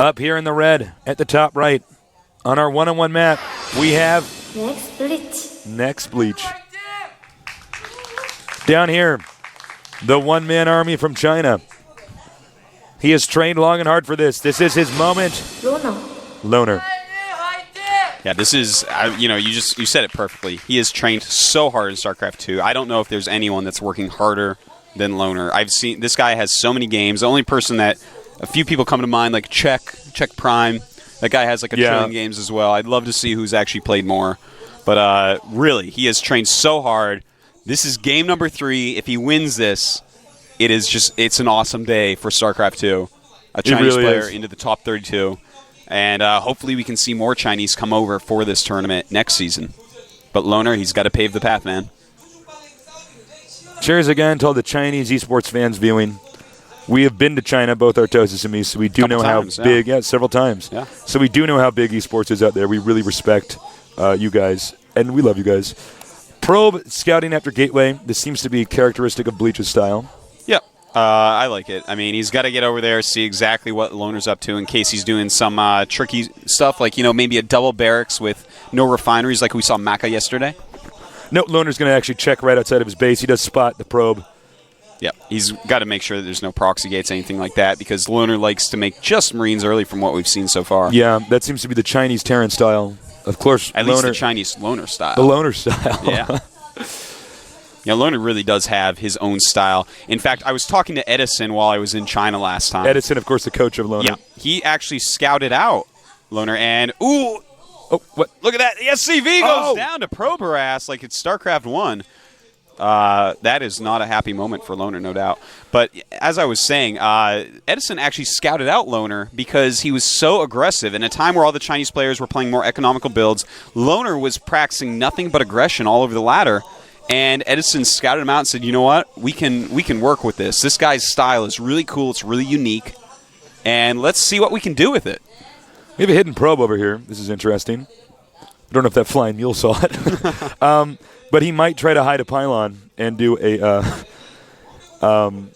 Up here in the red at the top right on our one-on-one map, we have Next Bleach. Down here, the one-man army from China. He has trained long and hard for this. This is his moment. Loner. Yeah, this is, you said it perfectly. He has trained so hard in StarCraft II. I don't know if there's anyone that's working harder than Loner. I've seen, this guy has so many games. The only person that, a few people come to mind, like Czech Prime. That guy has like a trillion games as well. I'd love to see who's actually played more. But really, he has trained so hard. This is game number 3. If he wins this, it's an awesome day for StarCraft II. A Chinese player into the top 32. And hopefully we can see more Chinese come over for this tournament next season. But Loner, he's got to pave the path, man. Cheers again to all the Chinese esports fans viewing. We have been to China, both Artosis and me, so we do know how big, several times. Yeah. So we do know how big esports is out there. We really respect you guys, and we love you guys. Probe scouting after Gateway. This seems to be characteristic of Bleach's style. Yep. I like it. I mean, he's got to get over there, see exactly what Loner's up to in case he's doing some tricky stuff, like, maybe a double barracks with no refineries like we saw Maka yesterday. No, Loner's going to actually check right outside of his base. He does spot the probe. Yeah, he's got to make sure that there's no proxy gates, anything like that, because Loner likes to make just Marines early from what we've seen so far. Yeah, that seems to be the Chinese Terran style. Of course, at least the Chinese Loner style. The Loner style. Yeah. Yeah, Loner really does have his own style. In fact, I was talking to Edison while I was in China last time. Edison, of course, the coach of Loner. Yeah, he actually scouted out Loner, and ooh, what? Look at that! The SCV goes down to Proboras like it's StarCraft I. That is not a happy moment for Loner, no doubt. But as I was saying, Edison actually scouted out Loner because he was so aggressive. In a time where all the Chinese players were playing more economical builds, Loner was practicing nothing but aggression all over the ladder. And Edison scouted him out and said, you know what? We can work with this. This guy's style is really cool. It's really unique. And let's see what we can do with it. We have a hidden probe over here. This is interesting. I don't know if that flying mule saw it. But he might try to hide a pylon and do a warp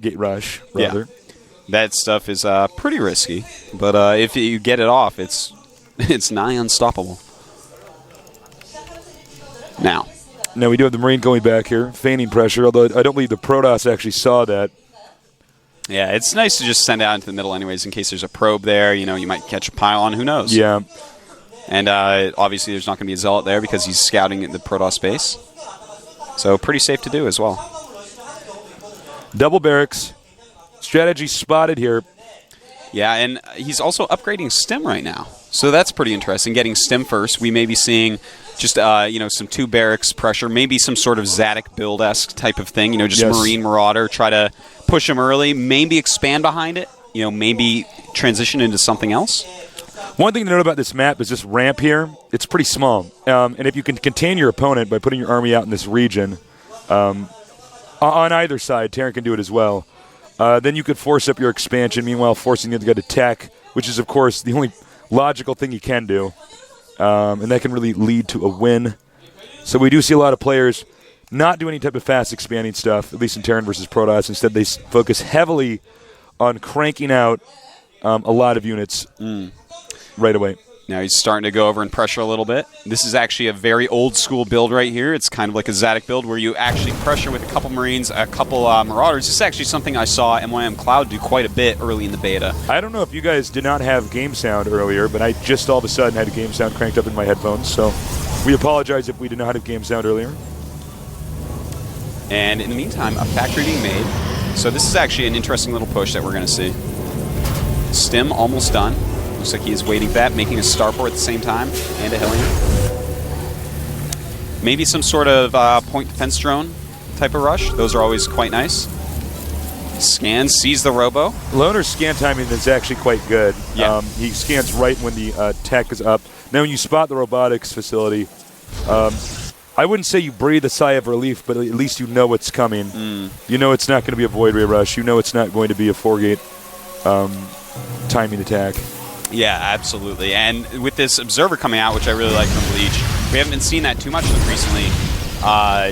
gate rush, rather. Yeah. That stuff is pretty risky. But if you get it off, it's nigh unstoppable. Now we do have the Marine going back here, feigning pressure, although I don't believe the Protoss actually saw that. Yeah, it's nice to just send out into the middle anyways in case there's a probe there. You might catch a pylon. Who knows? Yeah. And obviously there's not going to be a Zealot there because he's scouting the Protoss base. So pretty safe to do as well. Double barracks. Strategy spotted here. Yeah, and he's also upgrading Stim right now. So that's pretty interesting, getting Stim first. We may be seeing just, some 2 barracks pressure, maybe some sort of Zadok build-esque type of thing. Just Marine Marauder, try to push him early, maybe expand behind it, maybe transition into something else. One thing to note about this map is this ramp here. It's pretty small. And if you can contain your opponent by putting your army out in this region, on either side, Terran can do it as well, then you could force up your expansion, meanwhile forcing the other guy to tech, which is, of course, the only logical thing you can do. And that can really lead to a win. So we do see a lot of players not do any type of fast expanding stuff, at least in Terran versus Protoss. Instead, they focus heavily on cranking out a lot of units right away. Now he's starting to go over and pressure a little bit. This is actually a very old-school build right here. It's kind of like a Zadok build where you actually pressure with a couple Marines, a couple Marauders. This is actually something I saw MYM Cloud do quite a bit early in the beta. I don't know if you guys did not have game sound earlier, but I just all of a sudden had a game sound cranked up in my headphones, so we apologize if we did not have game sound earlier. And in the meantime, a factory being made. So this is actually an interesting little push that we're going to see. Stim almost done. Looks like he is waiting for that, making a starport at the same time, and a Hellion. Maybe some sort of point defense drone type of rush. Those are always quite nice. Scans, sees the robo. Loner's scan timing is actually quite good. Yeah. He scans right when the tech is up. Now when you spot the robotics facility, I wouldn't say you breathe a sigh of relief, but at least you know what's coming. You know it's not going to be a Void Ray rush. You know it's not going to be a 4-gate timing attack. Yeah, absolutely. And with this Observer coming out, which I really like from Bleach, we haven't been seeing that too much recently.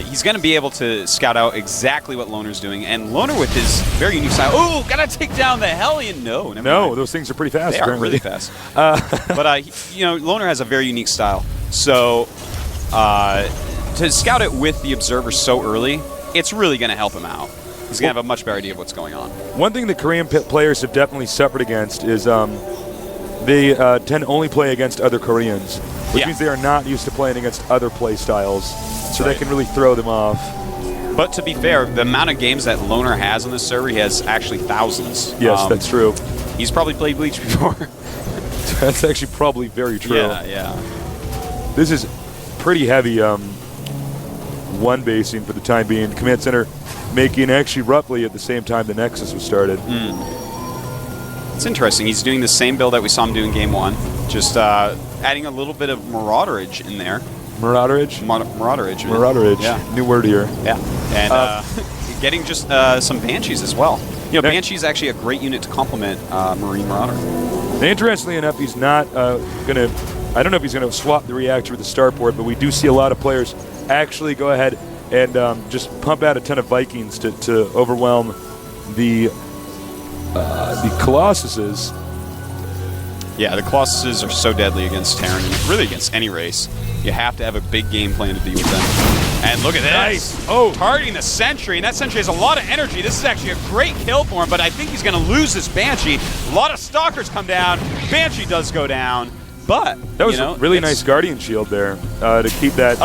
he's going to be able to scout out exactly what Loner's doing. And Loner with his very unique style. Oh, gotta take down the Hellion. No, never mind. Those things are pretty fast. They are really fast. But you know, Loner has a very unique style. So to scout it with the Observer so early, it's really going to help him out. He's going to have a much better idea of what's going on. One thing that Korean players have definitely suffered against is they tend to only play against other Koreans, which means they are not used to playing against other play styles. So that can really throw them off. But to be fair, the amount of games that Loner has on this server, he has actually thousands. Yes, that's true. He's probably played Bleach before. That's actually probably very true. Yeah. This is pretty heavy one basing for the time being. Command Center making actually roughly at the same time the Nexus was started. It's interesting. He's doing the same build that we saw him do in Game 1, just adding a little bit of Marauderage in there. Marauderage? Marauderage. Marauderage. Yeah. New word here. Yeah. And getting just some Banshees as well. You know, Banshee is actually a great unit to complement Marine Marauder. And interestingly enough, he's not going to... I don't know if he's going to swap the reactor with the starport, but we do see a lot of players actually go ahead and just pump out a ton of Vikings to overwhelm the Colossuses. Yeah, the Colossuses are so deadly against Terran, and really against any race. You have to have a big game plan to deal with them. And look at this. Nice. Oh. Targeting the Sentry, and that Sentry has a lot of energy. This is actually a great kill for him, but I think he's going to lose this Banshee. A lot of Stalkers come down. Banshee does go down, but... That was a really nice Guardian Shield there to keep that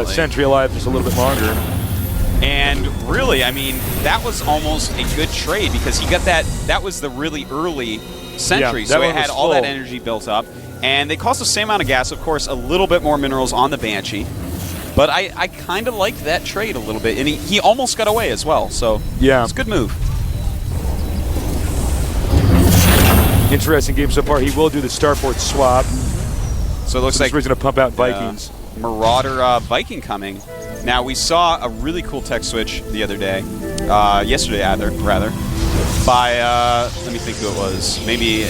Sentry alive just a little bit longer. And really, I mean, that was almost a good trade because he got that was the really early Sentry, so it had all that energy built up. And they cost the same amount of gas, of course, a little bit more minerals on the Banshee. But I kind of liked that trade a little bit. And he almost got away as well, so it's a good move. Interesting game so far. He will do the starport swap. So it looks like he's going to pump out Vikings. Marauder Viking coming. Now, we saw a really cool tech switch the other day, yesterday rather, by, let me think who it was, maybe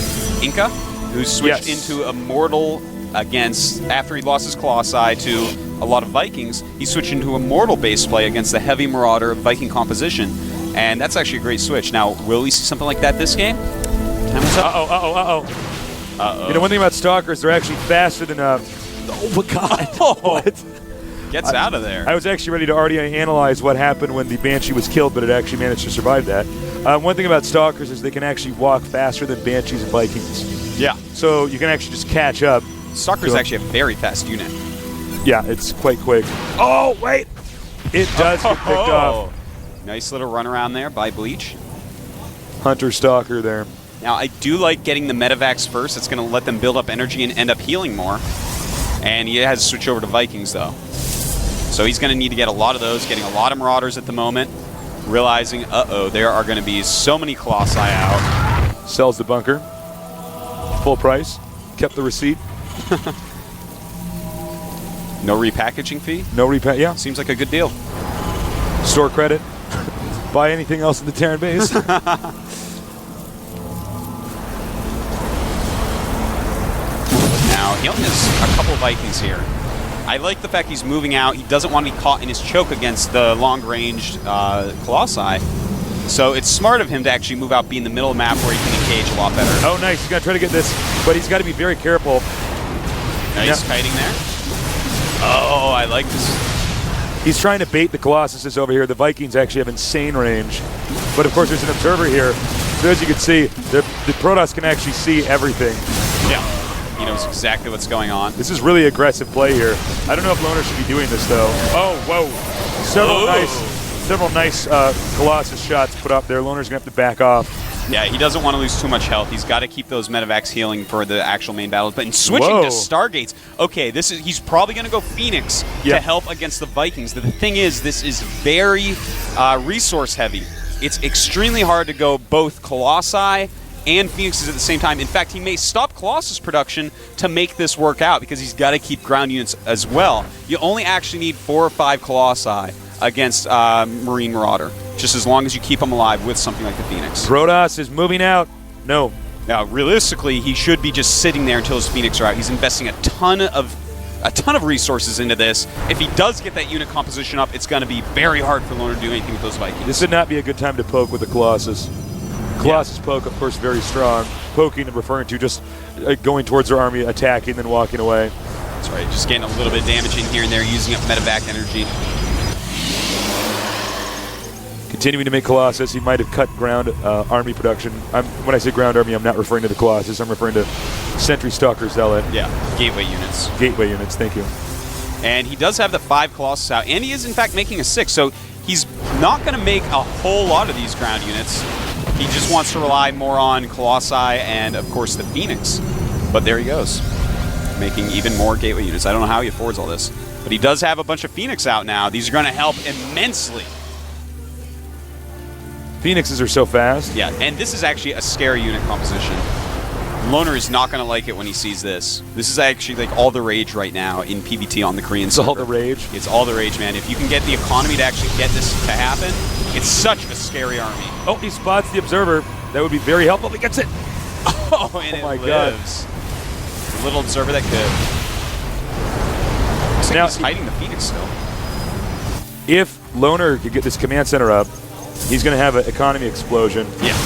Inca, who switched into Immortal against, after he lost his Colossi to a lot of Vikings, he switched into Immortal base play against the heavy Marauder Viking composition. And that's actually a great switch. Now, will we see something like that this game? Uh-oh. You know, one thing about Stalkers, they're actually faster than... oh, my God. What? Gets out of there. I was actually ready to already analyze what happened when the Banshee was killed, but it actually managed to survive that. One thing about Stalkers is they can actually walk faster than Banshees and Vikings. Yeah. So you can actually just catch up. Stalker is actually a very fast unit. Yeah, it's quite quick. Oh, wait! It does get picked off. Nice little run around there by Bleach. Hunter Stalker there. Now, I do like getting the Medivacs first. It's going to let them build up energy and end up healing more. And he has to switch over to Vikings, though. So he's going to need to get a lot of those, getting a lot of Marauders at the moment, realizing, there are going to be so many Colossi out. Sells the bunker. Full price. Kept the receipt. No repackaging fee? No repack, yeah. Seems like a good deal. Store credit. Buy anything else in the Terran base. Now, he only has a couple Vikings here. I like the fact he's moving out. He doesn't want to be caught in his choke against the long-ranged Colossi. So it's smart of him to actually move out, be in the middle of the map where he can engage a lot better. Oh, nice. He's going to try to get this, but he's got to be very careful. Nice kiting there. Oh, I like this. He's trying to bait the Colossuses over here. The Vikings actually have insane range. But, of course, there's an observer here. So as you can see, the Protoss can actually see everything. Yeah. He knows exactly what's going on. This is really aggressive play here. I don't know if Loner should be doing this, though. Oh, whoa. Several nice Colossus shots put up there. Loner's going to have to back off. Yeah, he doesn't want to lose too much health. He's got to keep those Medivacs healing for the actual main battle. But in switching to Stargates, okay, he's probably going to go Phoenix to help against the Vikings. The thing is, this is very resource heavy. It's extremely hard to go both Colossi and Phoenixes at the same time. In fact, he may stop Colossus production to make this work out because he's got to keep ground units as well. You only actually need 4 or 5 Colossi against Marine Marauder, just as long as you keep him alive with something like the Phoenix. Protoss is moving out. No. Now, realistically, he should be just sitting there until his Phoenix are out. He's investing a ton of a ton of resources into this. If he does get that unit composition up, it's going to be very hard for Loner to do anything with those Vikings. This would not be a good time to poke with the Colossus. Colossus poke, of course, very strong. Poking and referring to just going towards their army, attacking, then walking away. That's right, just getting a little bit of damage in here and there, using up medevac energy. Continuing to make Colossus, he might have cut ground army production. When I say ground army, I'm not referring to the Colossus. I'm referring to Sentry, Stalker, Zealot. Yeah, gateway units. Gateway units, thank you. And he does have the 5 Colossus out, and he is, in fact, making a 6. So he's not going to make a whole lot of these ground units. He just wants to rely more on Colossi and, of course, the Phoenix. But there he goes, making even more gateway units. I don't know how he affords all this. But he does have a bunch of Phoenix out now. These are going to help immensely. Phoenixes are so fast. Yeah, and this is actually a scary unit composition. Loner is not going to like it when he sees this. This is actually like all the rage right now in PvT on the Korean server. It's all the rage? It's all the rage, man. If you can get the economy to actually get this to happen, it's such a scary army. Oh, he spots the Observer. That would be very helpful. He gets it. Oh, and it lives. The little Observer that could. Looks like now, he's hiding the Phoenix still. If Loner could get this command center up, he's going to have an economy explosion. Yeah.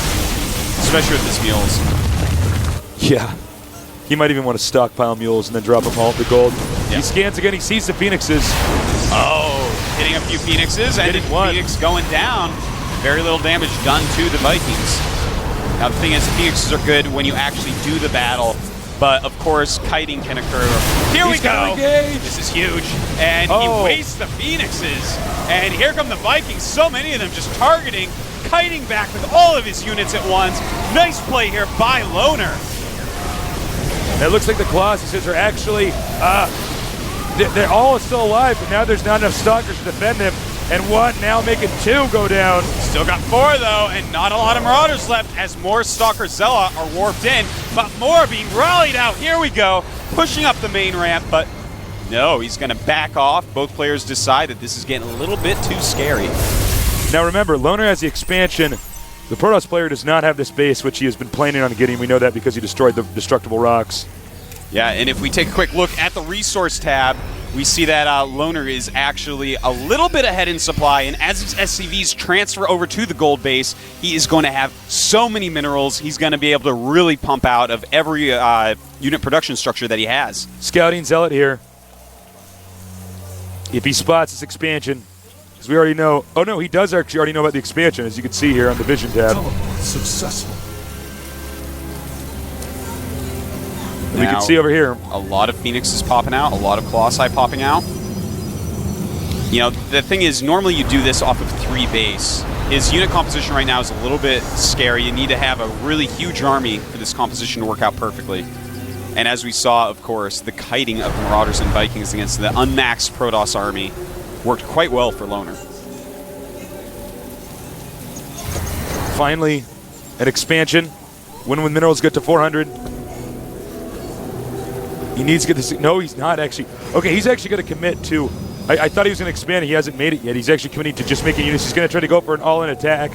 Especially with his mules. Yeah. He might even want to stockpile mules and then drop them all to gold. Yeah. He scans again. He sees the Phoenixes. Oh, hitting a few Phoenixes. And Phoenix going down. Very little damage done to the Vikings. Now, the thing is, the Phoenixes are good when you actually do the battle. But, of course, kiting can occur. Here we go. This is huge. And he wastes the Phoenixes. And here come the Vikings. So many of them just targeting, kiting back with all of his units at once. Nice play here by Loner. It looks like the Colossuses are actually, they're all still alive, but now there's not enough Stalkers to defend them. And one, now making 2 go down. Still got 4, though, and not a lot of Marauders left as more Stalker Zella are warped in, but more being rallied out. Here we go, pushing up the main ramp, but no, he's going to back off. Both players decide that this is getting a little bit too scary. Now remember, Loner has the expansion. The Protoss player does not have this base, which he has been planning on getting. We know that because he destroyed the destructible rocks. Yeah, and if we take a quick look at the resource tab, we see that Loner is actually a little bit ahead in supply, and as his SCVs transfer over to the gold base, he is going to have so many minerals, he's going to be able to really pump out of every unit production structure that he has. Scouting Zealot here. If he spots this expansion, because we already know, oh no, he does actually already know about the expansion, as you can see here on the Vision tab. Successful. We can see over here. A lot of Phoenixes popping out, a lot of Colossi popping out. You know, the thing is, normally you do this off of 3 base. His unit composition right now is a little bit scary. You need to have a really huge army for this composition to work out perfectly. And as we saw, of course, the kiting of Marauders and Vikings against the unmaxed Protoss army worked quite well for Loner. Finally, an expansion. When minerals get to 400. He needs to get this. No, he's not actually. Okay, he's actually going to commit to. I thought he was going to expand it. He hasn't made it yet. He's actually committing to just making units. He's going to try to go for an all-in attack.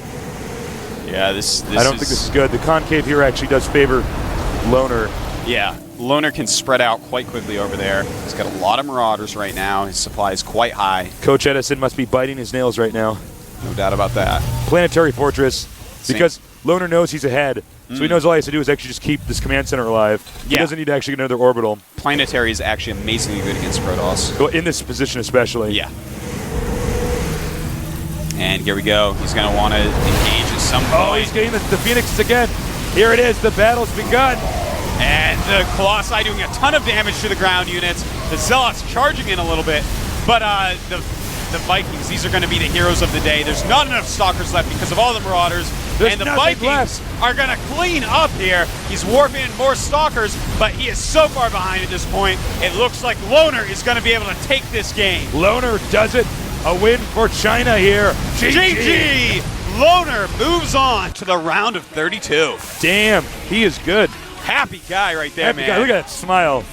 Yeah, this I don't think this is good. The concave here actually does favor Loner. Yeah, Loner can spread out quite quickly over there. He's got a lot of Marauders right now. His supply is quite high. Coach Edison must be biting his nails right now. No doubt about that. Planetary Fortress, because Loner knows he's ahead. So he knows all he has to do is actually just keep this command center alive. He doesn't need to actually get another orbital. Planetary is actually amazingly good against Protoss. Well, in this position especially. Yeah. And here we go. He's going to want to engage at some point. Oh, he's getting the Phoenixes again. Here it is. The battle's begun. And the Colossi doing a ton of damage to the ground units. The Zealots charging in a little bit. But the Vikings, these are going to be the heroes of the day. There's not enough Stalkers left because of all the Marauders. There's and the nothing Vikings are going to clean up here. He's warping in more Stalkers, but he is so far behind at this point. It looks like Loner is going to be able to take this game. Loner does it. A win for China here. GG! Loner moves on to the round of 32. Damn, he is good. Happy guy right there, man. Guy. Look at that smile.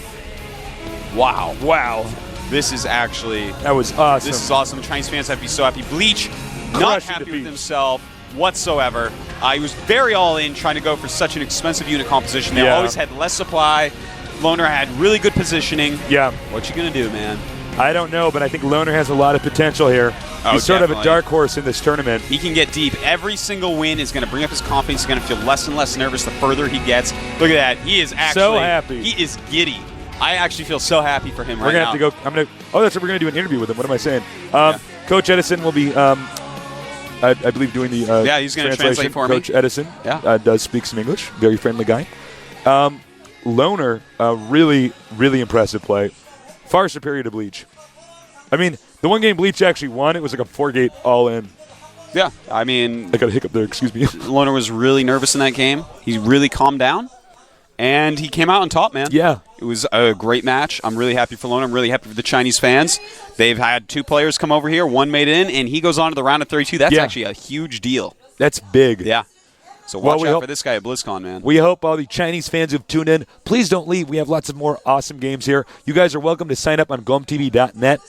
Wow. Wow. This is actually... That was awesome. This is awesome. Chinese fans have to be so happy. Bleach, not happy with himself whatsoever. He was very all in trying to go for such an expensive unit composition. They always had less supply. Loner had really good positioning. Yeah. What you going to do, man? I don't know, but I think Loner has a lot of potential here. He's sort of a dark horse in this tournament. He can get deep. Every single win is going to bring up his confidence. He's going to feel less and less nervous the further he gets. Look at that. He is actually so happy. He is giddy. I actually feel so happy for him right now. We're going to have to go. Oh, that's right. We're going to do an interview with him. What am I saying? Coach Edison will be, I believe, doing the he's going to translate for Coach me. Edison does speak some English. Very friendly guy. Loner, really, really impressive play. Far superior to Bleach. I mean, the one game Bleach actually won, it was like a 4-gate all-in. Yeah, I mean... I got a hiccup there, excuse me. Loner was really nervous in that game. He really calmed down, and he came out on top, man. Yeah. It was a great match. I'm really happy for Loner. I'm really happy for the Chinese fans. They've had 2 players come over here. One made it in, and he goes on to the round of 32. That's actually a huge deal. That's big. Yeah. So watch out for this guy at BlizzCon, man. We hope all the Chinese fans who've tuned in, please don't leave. We have lots of more awesome games here. You guys are welcome to sign up on GOMTV.net.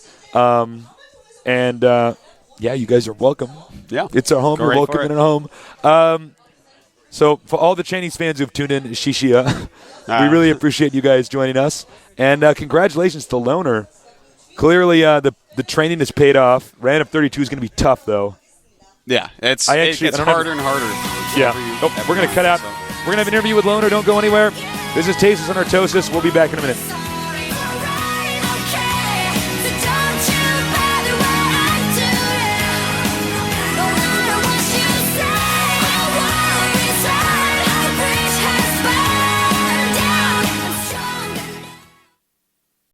You guys are welcome. Yeah. It's our home. You're welcome in our home. So for all the Chinese fans who've tuned in, Shishia, we really appreciate you guys joining us. And congratulations to Loner. Clearly, the training has paid off. Round of 32 is going to be tough, though. Yeah, it gets harder and harder. Yeah. We're going to cut out. We're going to have an interview with Loner. Don't go anywhere. This is Tasis on Artosis. We'll be back in a minute.